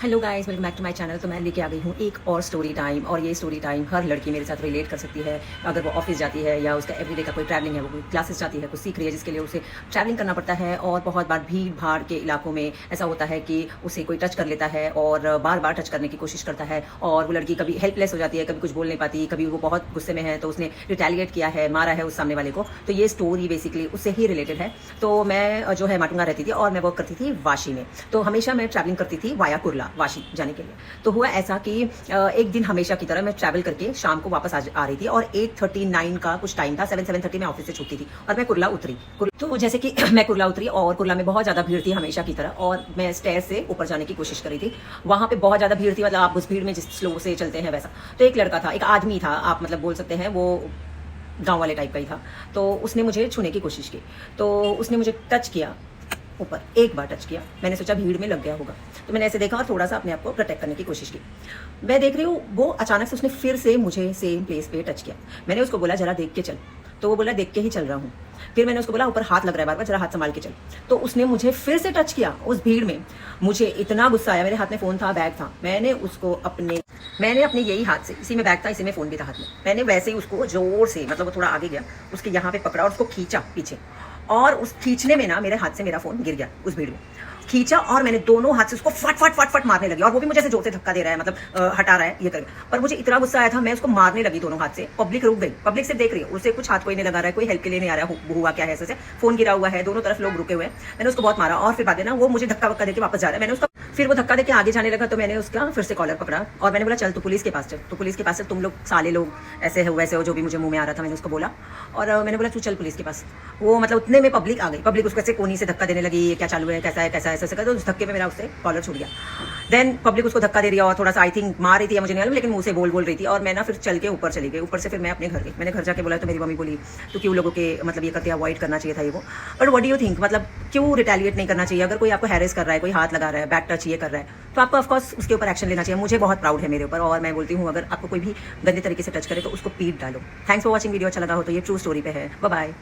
Hello guys, welcome back to my channel. तो मैं लेके आ गई हूँ एक और स्टोरी टाइम, और ये स्टोरी टाइम हर लड़की मेरे साथ रिलेट कर सकती है। अगर वो ऑफिस जाती है या उसका एवरीडे का कोई ट्रैवलिंग है, वो कोई क्लासेस जाती है, कुछ सीख रही है जिसके लिए उसे ट्रैवलिंग करना पड़ता है। और बहुत बार भीड़ भाड़ के इलाकों में ऐसा होता है कि उसे कोई टच कर लेता है और बार बार टच करने की कोशिश करता है, और वो लड़की कभी हेल्पलेस हो जाती है, कभी कुछ बोल नहीं पाती, कभी वो बहुत गुस्से में है तो उसने रिटेलिएट किया है, मारा है उस सामने वाले को। तो ये स्टोरी बेसिकली उससे ही रिलेटेड है। तो मैं जो है माटुंगा रहती थी और मैं वर्क करती थी वाशी में। तो हमेशा मैं ट्रैवलिंग करती थी वाया कुर्ला, वाशी जाने के लिए। तो हुआ ऐसा कि एक दिन हमेशा की तरह मैं ट्रैवल करके शाम को वापस आ रही थी, और 8:39 का कुछ टाइम था। 7:30 में ऑफिस से छूटती थी और मैं कुर्ला उतरी। तो जैसे कि मैं कुर्ला उतरी, और कुर्ला में बहुत ज्यादा भीड़ थी हमेशा की तरह, और मैं स्टेयर से ऊपर जाने की कोशिश कर रही थी। वहां पे बहुत ज्यादा भीड़ थी, मतलब आप उस भीड़ में जिस स्लो से चलते हैं वैसा। तो एक लड़का था, एक आदमी था, आप मतलब बोल सकते हैं वो गांव वाले टाइप का ही था। तो उसने मुझे छूने की कोशिश की, तो उसने मुझे टच किया ऊपर, एक बार टच किया। मैंने सोचा भीड़ में लग गया होगा, तो मैंने ऐसे देखा और थोड़ा सा अपने आप को प्रोटेक्ट करने की कोशिश की। मैं देख रही हूँ, वो अचानक से उसने फिर से मुझे सेम प्लेस पे टच किया। मैंने उसको बोला जरा देख के चल, तो वो बोला देख के ही चल रहा हूँ। फिर मैंने उसको बोला ऊपर हाथ लग रहा है बार बार, जरा हाथ संभाल के चल। तो उसने मुझे फिर से टच किया उस भीड़ में। मुझे इतना गुस्सा आया, मेरे हाथ में फोन था, बैग था। मैंने अपने यही हाथ से, इसी में बैग था, इसी में फोन भी था हाथ में, मैंने वैसे ही उसको जोर से, मतलब वो थोड़ा आगे गया, उसके यहाँ पे पकड़ा और उसको खींचा पीछे। और उस खींचने में ना मेरे हाथ से मेरा फोन गिर गया उस भीड़ में। खींचा और मैंने दोनों हाथ से उसको फट फट फट फट मारने लगी, और वो भी मुझे ऐसे जोर से धक्का दे रहा है, मतलब हटा रहा है ये कर। पर मुझे इतना गुस्सा आया था, मैं उसको मारने लगी दोनों हाथ से। पब्लिक रुक गई, पब्लिक से देख रही है, उसे कुछ हाथ कोई नहीं लगा रहा है, कोई हेल्प के लिए नहीं आ रहा है, हुआ क्या है ऐसे। फोन गिरा हुआ है, दोनों तरफ लोग रुके हुए हैं। मैंने उसको बहुत मारा, और फिर बाद में ना वो मुझे धक्का वक्का देके वापस जा रहा है। मैंने उसका फिर वो धक्का देके आगे जाने लगा, तो मैंने उसका फिर से कॉलर पकड़ा और मैंने बोला चल तू पुलिस के पास चल। तो पुलिस के पास चल, तुम लोग साले लोग ऐसे हो वैसे हो, जो भी मुझे मुंह में आ रहा था मैंने उसको बोला। और मैंने बोला तू चल पुलिस के पास। वो मतलब उतने में पब्लिक आ गई, पब्लिक उसको ऐसे कोनी से धक्का देने लगी, ये क्या चालू है, कैसा है, कैसा ऐसा। तो उस धक्के में मेरा उससे कॉलर छूट गया। देन पब्लिक उसको धक्का दे रही है, और थोड़ा सा आई थिंक मार रही थी या मुझे नहीं मालूम, लेकिन मुंह से बोल रही थी। और मैं ना फिर चल के ऊपर चली गई। ऊपर से फिर मैं अपने घर गई। मैंने घर जाके बोला, तो मेरी मम्मी बोली तो क्यों लोगों के मतलब ये करते, अवॉइड करना चाहिए था ये वो। But what do you think, मतलब क्यों रिटेलिएट नहीं करना चाहिए? अगर कोई आपको हैरेस कर रहा है, कोई हाथ लगा रहा है, बैक टच ये कर रहा है, तो आपको ऑफकोर्स उसके ऊपर एक्शन लेना चाहिए। मुझे बहुत प्राउड है मेरे ऊपर, और मैं बोलती हूँ अगर आपको कोई भी गंदे तरीके से टच करे तो उसको पीट डालो। Thanks for watching video. अच्छा लगा हो तो ये ट्रू स्टोरी पे है। Bye bye.